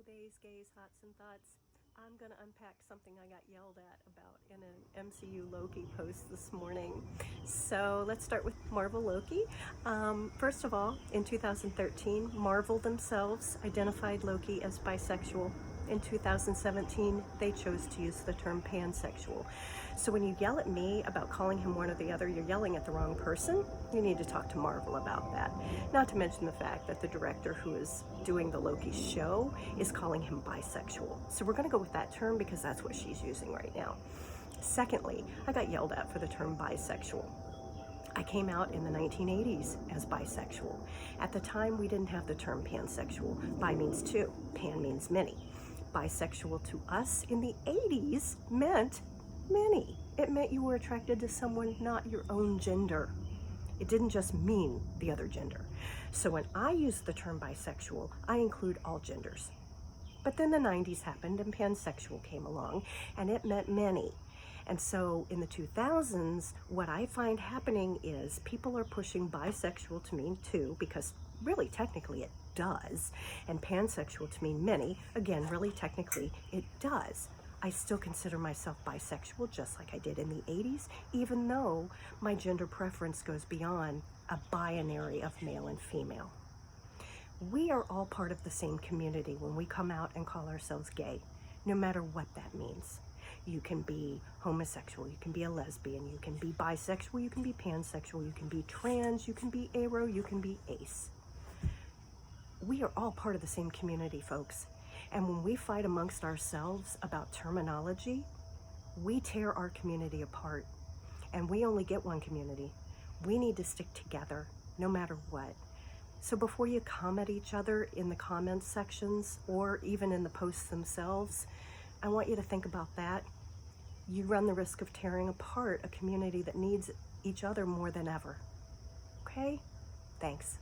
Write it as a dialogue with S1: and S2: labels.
S1: theys, gays, hots, and thoughts. I'm going to unpack something I got yelled at about in an MCU Loki post this morning. So let's start with Marvel Loki. First of all, in 2013, Marvel themselves identified Loki as bisexual. In 2017, they chose to use the term pansexual. So when you yell at me about calling him one or the other, you're yelling at the wrong person. You need to talk to Marvel about that. Not to mention the fact that the director who is doing the Loki show is calling him bisexual. So we're going to go with that term because that's what she's using right now. Secondly, I got yelled at for the term bisexual. I came out in the 1980s as bisexual. At the time, we didn't have the term pansexual. Bi means two, pan means many. Bisexual to us in the 80s meant many. It meant you were attracted to someone not your own gender. It didn't just mean the other gender. So when I use the term bisexual, I include all genders. But then the 90s happened and pansexual came along, and it meant many. And so in the 2000s, what I find happening is people are pushing bisexual to mean two, because really technically it does, and pansexual to mean many. Again, really technically it does. I still consider myself bisexual just like I did in the 80s, even though my gender preference goes beyond a binary of male and female. We are all part of the same community when we come out and call ourselves gay, no matter what that means. You can be homosexual, you can be a lesbian, you can be bisexual, you can be pansexual, you can be trans, you can be aro, you can be ace. We are all part of the same community, folks. And when we fight amongst ourselves about terminology, we tear our community apart. And we only get one community. We need to stick together, no matter what. So before you come at each other in the comments sections or even in the posts themselves, I want you to think about that. You run the risk of tearing apart a community that needs each other more than ever. Okay? Thanks.